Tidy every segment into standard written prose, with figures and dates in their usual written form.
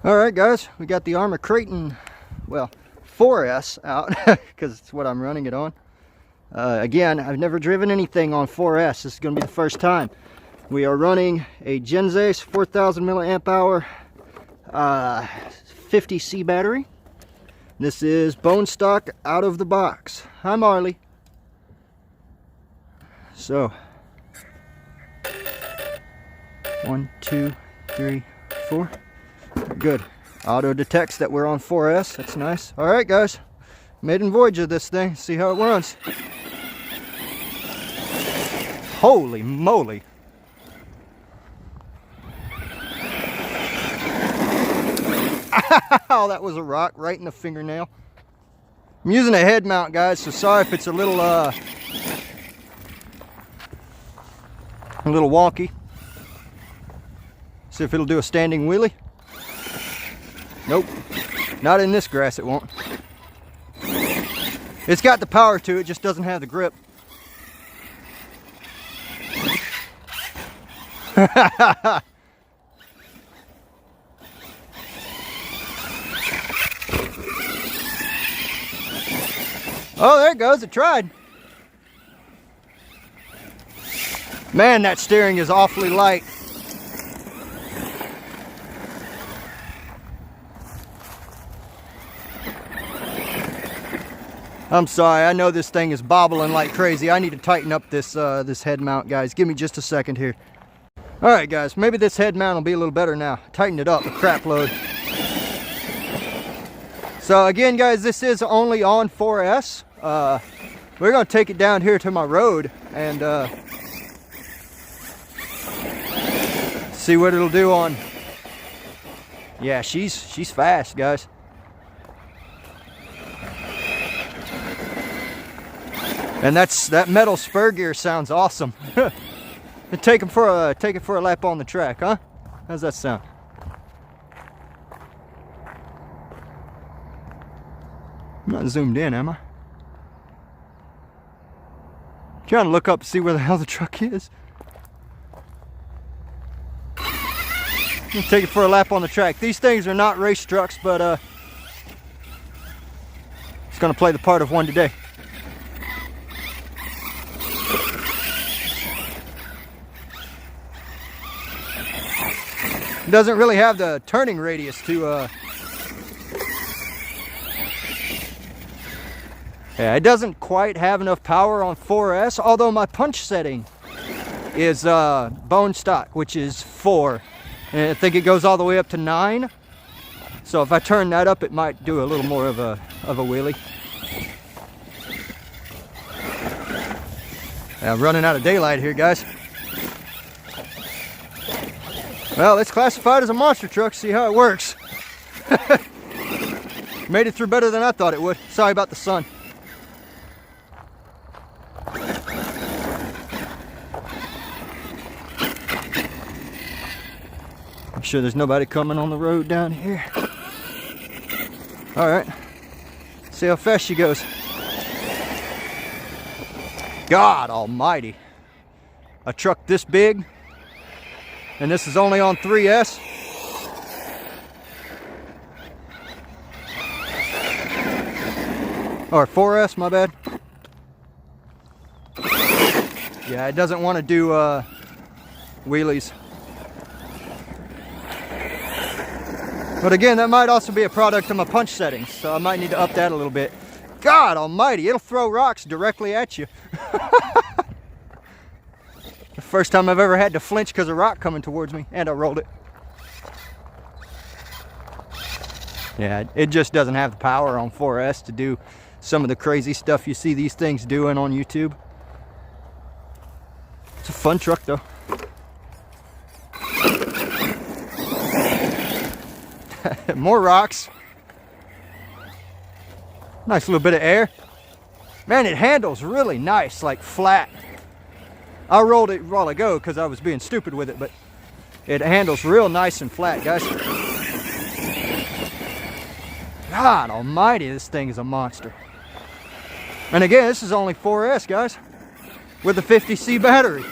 Alright guys, we got the arrma kraton, well, 4S out because it's what I'm running it on. Again, I've never driven anything on 4S. This is going to be the first time. We are running a Genzace 4000 milliamp hour 50C battery. This is bone stock out of the box. Hi Marley. So 1, 2, 3, 4. Good. Auto detects that we're on 4S. That's nice. All right, guys. Maiden voyage of this thing. See how it runs. Holy moly. Ow, that was a rock right in the fingernail. I'm using a head mount, guys, so sorry if it's a little wonky. See if it'll do a standing wheelie. Nope, not in this grass it won't. It's got the power to it, just doesn't have the grip. Oh, there it goes, it tried. Man, that steering is awfully light. I'm sorry, I know this thing is bobbling like crazy. I need to tighten up this this head mount, guys. Give me just a second here. All right, guys, maybe this head mount will be a little better now. Tighten it up, a crap load. So again, guys, this is only on 4S. We're gonna take it down here to my road and see what it'll do on. Yeah, she's fast, guys. And that metal spur gear sounds awesome. Take it for a lap on the track, huh? How's that sound? I'm not zoomed in, am I? Trying to look up to see where the hell the truck is. Take it for a lap on the track. These things are not race trucks, but it's gonna play the part of one today. It doesn't really have the turning radius to yeah, it doesn't quite have enough power on 4S, although my punch setting is bone stock, which is 4. And I think it goes all the way up to 9. So if I turn that up, it might do a little more of a wheelie. Yeah, I'm running out of daylight here, guys. Well, it's classified as a monster truck. See how it works. Made it through better than I thought it would. Sorry about the sun. Make sure there's nobody coming on the road down here. All right. See how fast she goes. God almighty. A truck this big. And this is only on 3S. Or 4S, my bad. Yeah, it doesn't want to do wheelies. But again, that might also be a product of my punch settings, so I might need to up that a little bit. God almighty, it'll throw rocks directly at you. The first time I've ever had to flinch because of rock coming towards me, and I rolled it. Yeah, it just doesn't have the power on 4S to do some of the crazy stuff you see these things doing on YouTube. It's a fun truck though. More rocks. Nice little bit of air. Man, it handles really nice, like flat. I rolled it a while ago because I was being stupid with it, but it handles real nice and flat, guys. God almighty, this thing is a monster. And again, this is only 4S, guys, with a 50C battery.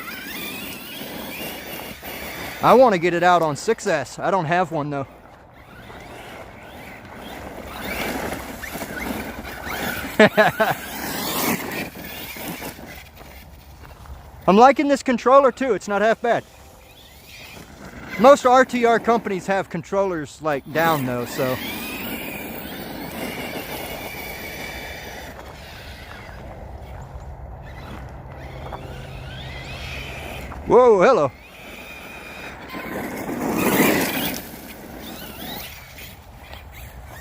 I want to get it out on 6S. I don't have one though. I'm liking this controller too. It's not half bad. Most RTR companies have controllers like down though, so. Whoa, hello.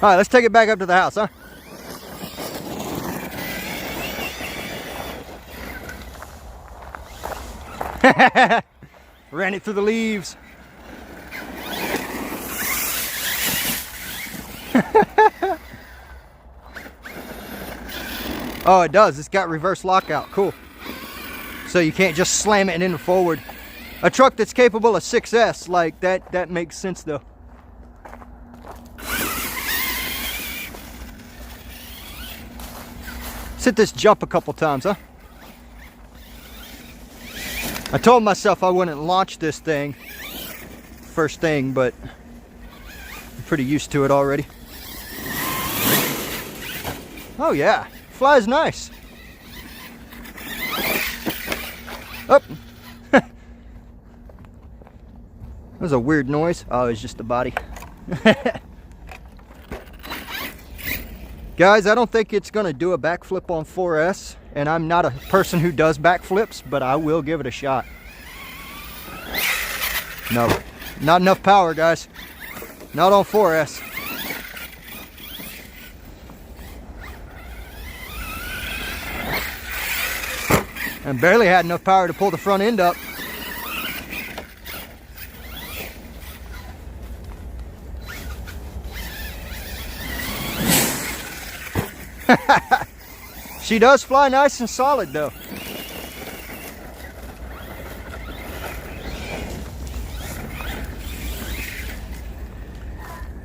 All right, let's take it back up to the house, huh? Ran it through the leaves. Oh, it does. It's got reverse lockout. Cool. So you can't just slam it into forward. A truck that's capable of 6S, like that makes sense though. Let's hit this jump a couple times, huh? I told myself I wouldn't launch this thing first thing, but I'm pretty used to it already. Oh yeah, flies nice. Oh. That was a weird noise. Oh, it's just the body. Guys, I don't think it's gonna do a backflip on 4S, and I'm not a person who does backflips, but I will give it a shot. No, not enough power, guys. Not on 4S. And barely had enough power to pull the front end up. She does fly nice and solid though.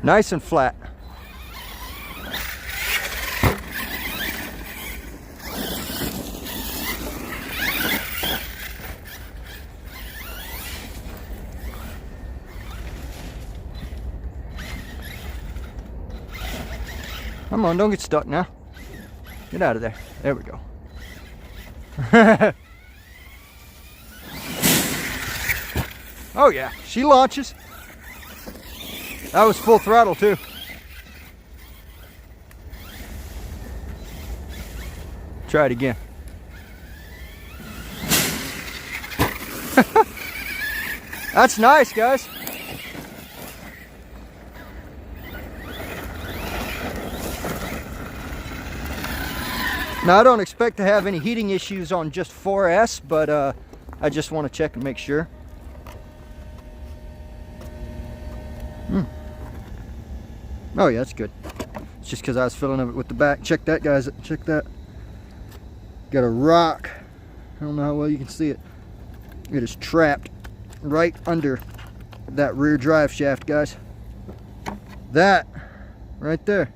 Nice and flat. Come on, don't get stuck now. Get out of there. There we go. Oh yeah, she launches. That was full throttle too. Try it again. That's nice, guys. Now I don't expect to have any heating issues on just 4S, but I just want to check and make sure. Oh yeah, that's good. It's just because I was filling it with the back. Check that, guys. Check that. Got a rock. I don't know how well you can see it. It is trapped right under that rear drive shaft, guys. That right there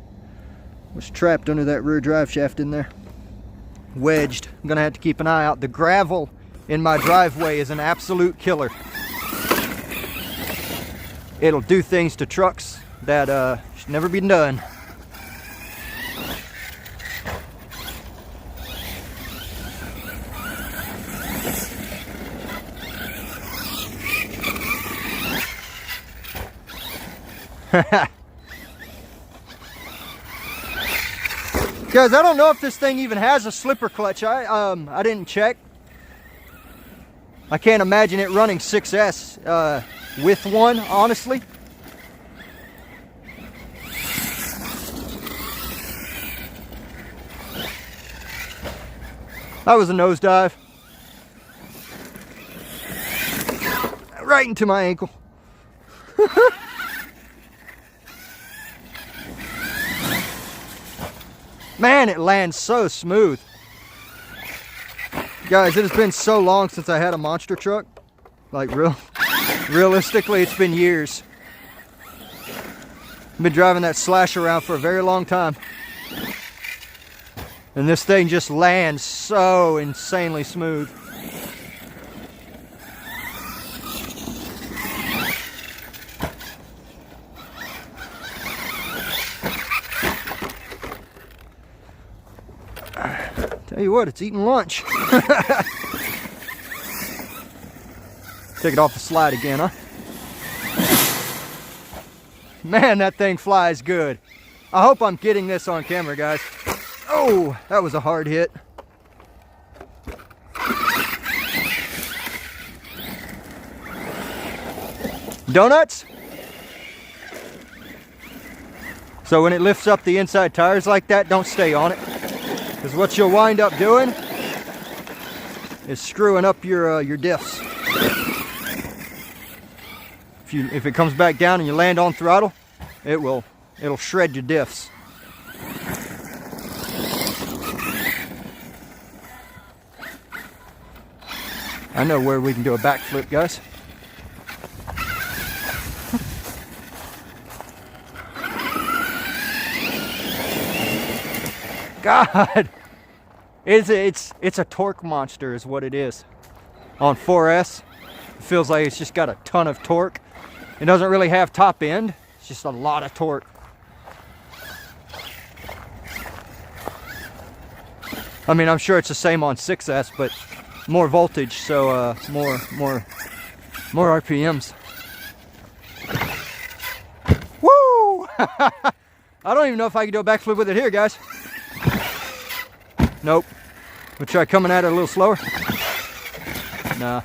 was trapped under that rear drive shaft in there. Wedged. I'm gonna have to keep an eye out. The gravel in my driveway is an absolute killer. It'll do things to trucks that should never be done. Guys, I don't know if this thing even has a slipper clutch. I didn't check. I can't imagine it running 6S with one, honestly. That was a nosedive. Right into my ankle. Man, it lands so smooth. Guys, it has been so long since I had a monster truck. Like, realistically, it's been years. I've been driving that Slash around for a very long time. And this thing just lands so insanely smooth. Tell you what, it's eating lunch. Take it off the slide again, huh? Man, that thing flies good. I hope I'm getting this on camera, guys. Oh, that was a hard hit. Donuts? So when it lifts up the inside tires like that, don't stay on it. Because what you'll wind up doing is screwing up your diffs. If it comes back down and you land on throttle, it'll shred your diffs. I know where we can do a backflip, guys. God, it's a torque monster is what it is. On 4S, it feels like it's just got a ton of torque. It doesn't really have top end. It's just a lot of torque. I mean, I'm sure it's the same on 6S, but more voltage, so more RPMs. Woo! I don't even know if I can do a backflip with it here, guys. Nope. We'll try coming at it a little slower. Nah.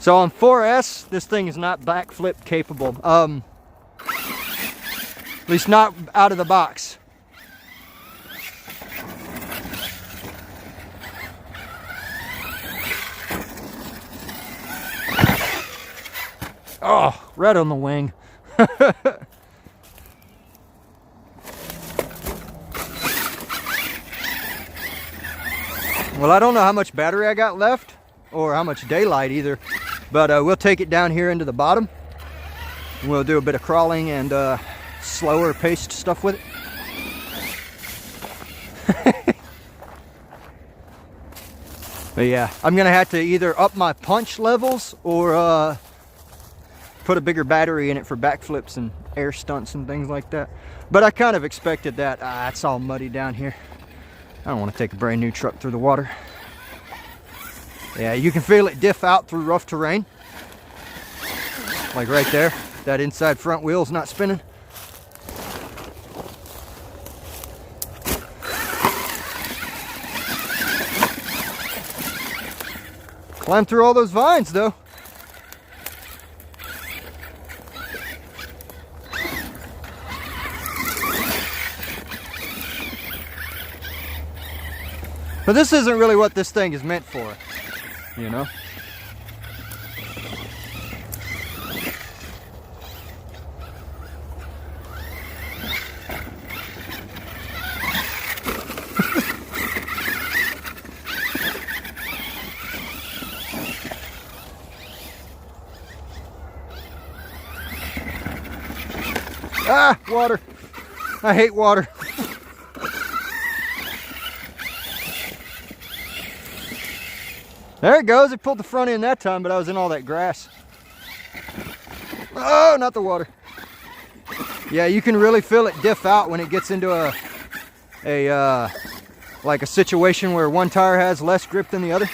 So on 4S, this thing is not backflip capable. At least not out of the box. Oh, right on the wing. Well, I don't know how much battery I got left or how much daylight either, but we'll take it down here into the bottom. We'll do a bit of crawling and slower paced stuff with it. But yeah, I'm gonna have to either up my punch levels or put a bigger battery in it for backflips and air stunts and things like that. But I kind of expected that. It's all muddy down here. I don't want to take a brand new truck through the water. Yeah, you can feel it diff out through rough terrain. Like right there, that inside front wheel's not spinning. Climb through all those vines though. But this isn't really what this thing is meant for, you know? Ah, water. I hate water. There it goes. It pulled the front end that time, but I was in all that grass. Oh, not the water. Yeah, you can really feel it diff out when it gets into like a situation where one tire has less grip than the other.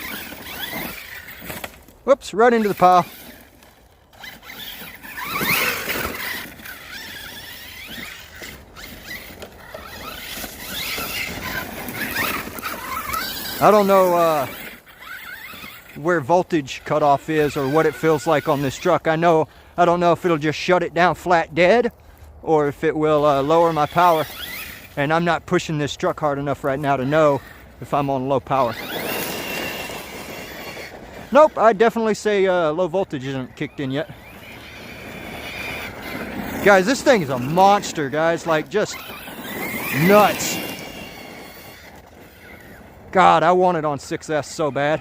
Whoops, right into the pile. I don't know where voltage cutoff is or what it feels like on this truck. I don't know if it'll just shut it down flat dead or if it will lower my power. And I'm not pushing this truck hard enough right now to know if I'm on low power. Nope, I definitely say low voltage isn't kicked in yet. Guys, this thing is a monster, guys. Like, just nuts. God, I want it on 6S so bad.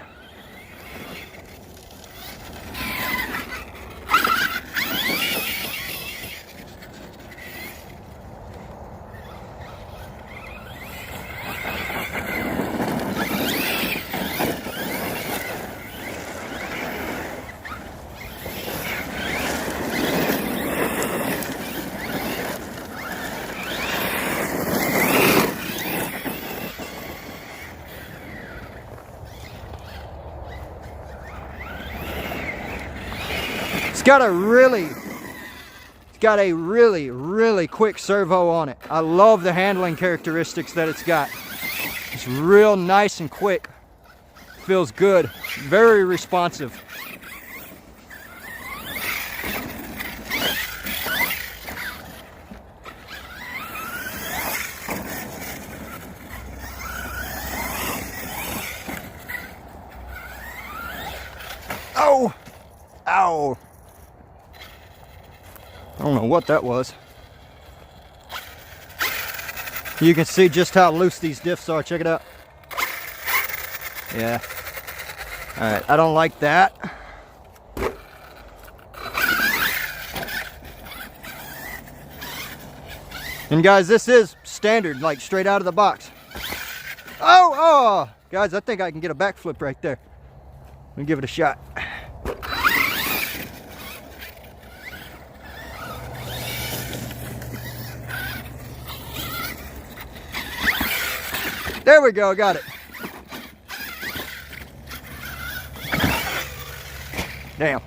It's got a really quick servo on it. I love the handling characteristics that it's got. It's real nice and quick. Feels good. Very responsive. Oh! Ow! I don't know what that was. You can see just how loose these diffs are. Check it out. Yeah. Alright, I don't like that. And guys, this is standard, like straight out of the box. Oh! Guys, I think I can get a backflip right there. Let me give it a shot. There we go, got it. Damn.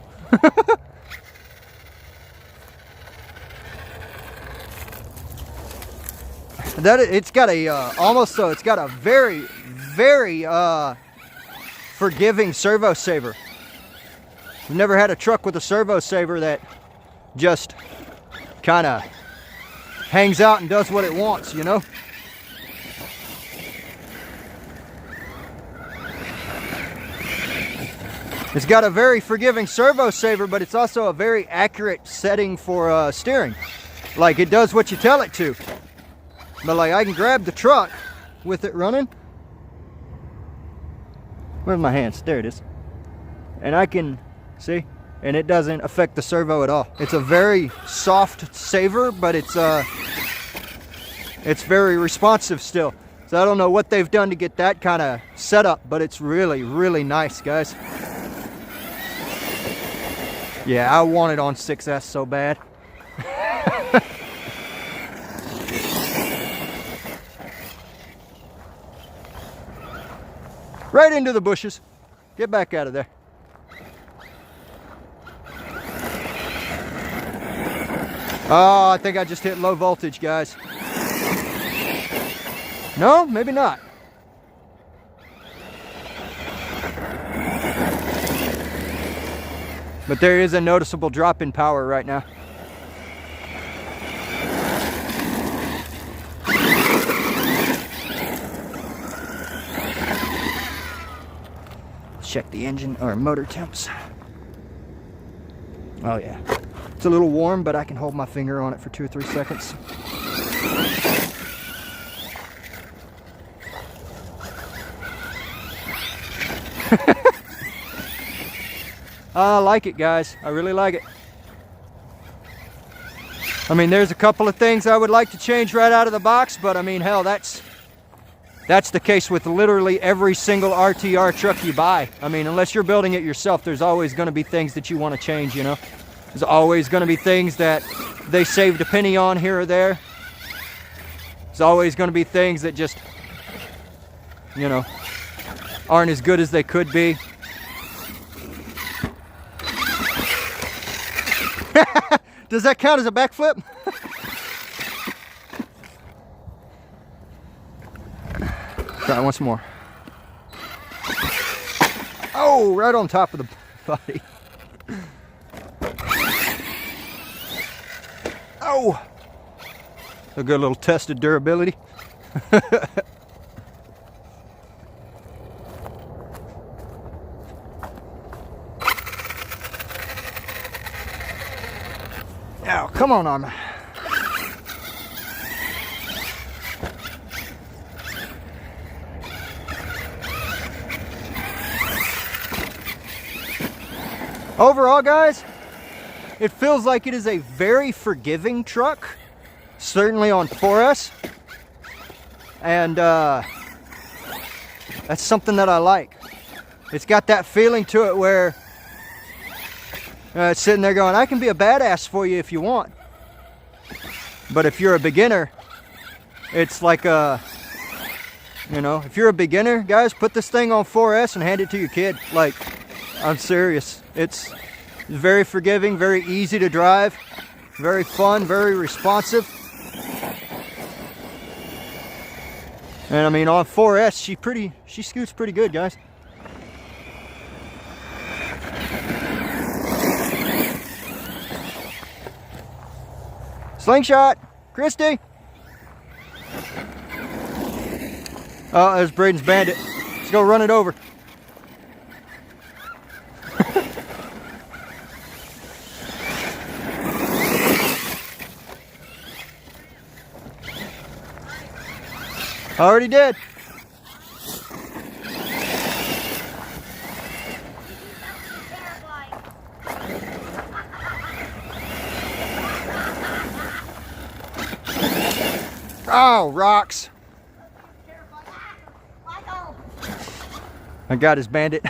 It's got a it's got a very forgiving servo saver. I've never had a truck with a servo saver that just kind of hangs out and does what it wants, you know? It's got a very forgiving servo saver, but it's also a very accurate setting for steering. Like, it does what you tell it to. But like, I can grab the truck with it running. Where's my hands? There it is. And I can, see? And it doesn't affect the servo at all. It's a very soft saver, but it's very responsive still. So I don't know what they've done to get that kind of setup, but it's really, really nice, guys. Yeah, I want it on 6S so bad. Right into the bushes. Get back out of there. Oh, I think I just hit low voltage, guys. No, maybe not. But there is a noticeable drop in power right now. Check the engine or motor temps. Oh yeah. It's a little warm, but I can hold my finger on it for 2 or 3 seconds. I like it, guys. I really like it. I mean, there's a couple of things I would like to change right out of the box, but I mean, hell, that's the case with literally every single RTR truck you buy. I mean, unless you're building it yourself, there's always going to be things that you want to change, you know? There's always going to be things that they saved a penny on here or there. There's always going to be things that just, you know, aren't as good as they could be. Does that count as a backflip? Try once more. Oh, right on top of the body. Oh, a good little test of durability. Oh, come on, arrma. Overall, guys, it feels like it is a very forgiving truck, certainly on 4S, and that's something that I like. It's got that feeling to it where it's sitting there going, I can be a badass for you if you want. But if you're a beginner, it's like a, you know, if you're a beginner, guys, put this thing on 4S and hand it to your kid. Like, I'm serious. It's It's very forgiving, very easy to drive, very fun, very responsive. And I mean, on 4S, she scoots pretty good, guys. Slingshot, Christy. Oh, there's Braden's Bandit. Let's go run it over. Already did. Oh, rocks. I got his Bandit.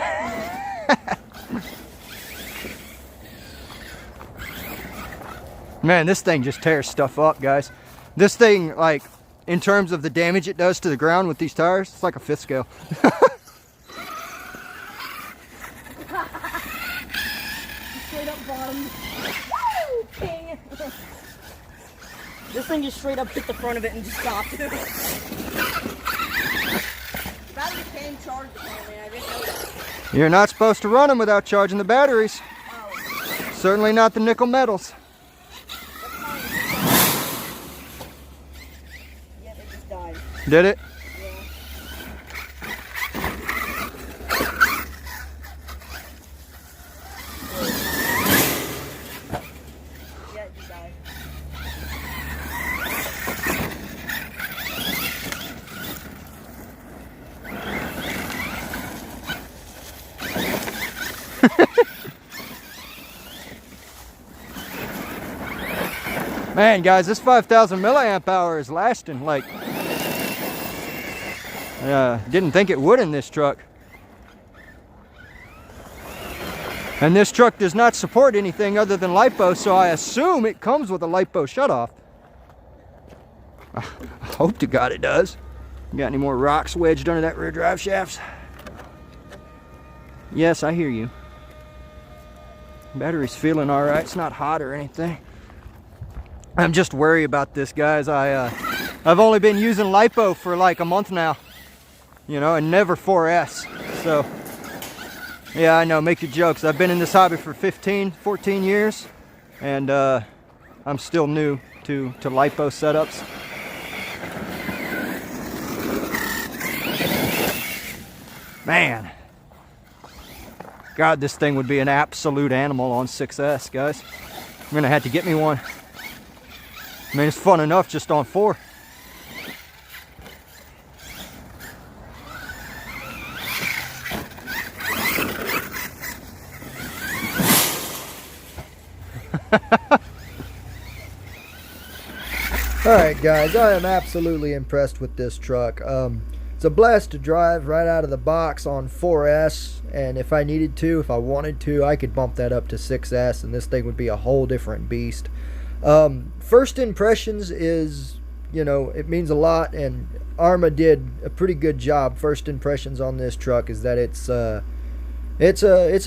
Man, this thing just tears stuff up, guys. This thing, like, in terms of the damage it does to the ground with these tires, it's like a fifth scale. Straight up bottom. Woo! King! This thing just straight up hit the front of it and just stopped. Battery came charged apparently, I didn't know that. You're not supposed to run them without charging the batteries. Oh. Certainly not the nickel metals. Yeah, it just died. Did it? Yeah. Yeah, it just died. Man, guys, this 5,000 milliamp hour is lasting like, didn't think it would in this truck. And this truck does not support anything other than LiPo, so I assume it comes with a LiPo shutoff. I hope to God it does. You got any more rocks wedged under that rear drive shafts? Yes, I hear you. Battery's feeling all right. It's not hot or anything. I'm just worried about this, guys. I've only been using LiPo for like a month now, you know, and never 4S. So, yeah, I know, make your jokes. I've been in this hobby for 14 years, and I'm still new to LiPo setups. Man, God, this thing would be an absolute animal on 6S, guys. I'm gonna have to get me one. I mean, it's fun enough just on 4. Alright guys, I am absolutely impressed with this truck. It's a blast to drive right out of the box on 4S, and if I needed to, if I wanted to, I could bump that up to 6S and this thing would be a whole different beast. First impressions is, you know, it means a lot, and arrma did a pretty good job. First impressions on this truck is that it's a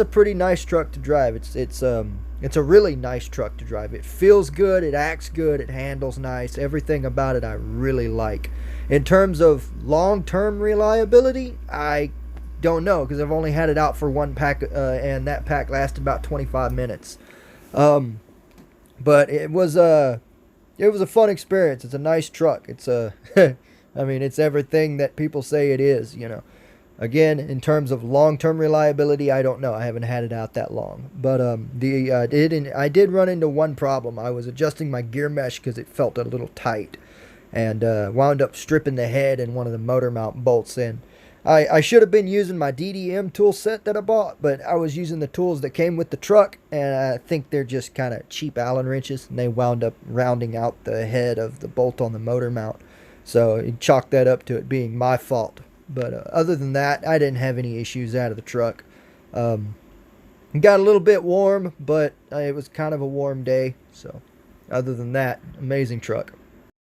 pretty nice truck to drive. It's a really nice truck to drive. It feels good, it acts good, it handles nice. Everything about it I really like. In terms of long-term reliability, I don't know, because I've only had it out for one pack, and that pack lasted about 25 minutes. But it was a fun experience. It's a nice truck. It's I mean, it's everything that people say it is, you know. Again, in terms of long-term reliability, I don't know. I haven't had it out that long. But I did run into one problem. I was adjusting my gear mesh because it felt a little tight, and wound up stripping the head and one of the motor mount bolts in. I should have been using my DDM tool set that I bought, but I was using the tools that came with the truck, and I think they're just kind of cheap Allen wrenches, and they wound up rounding out the head of the bolt on the motor mount. So I chalked that up to it being my fault. But other than that, I didn't have any issues out of the truck. It got a little bit warm, but it was kind of a warm day. So other than that, amazing truck.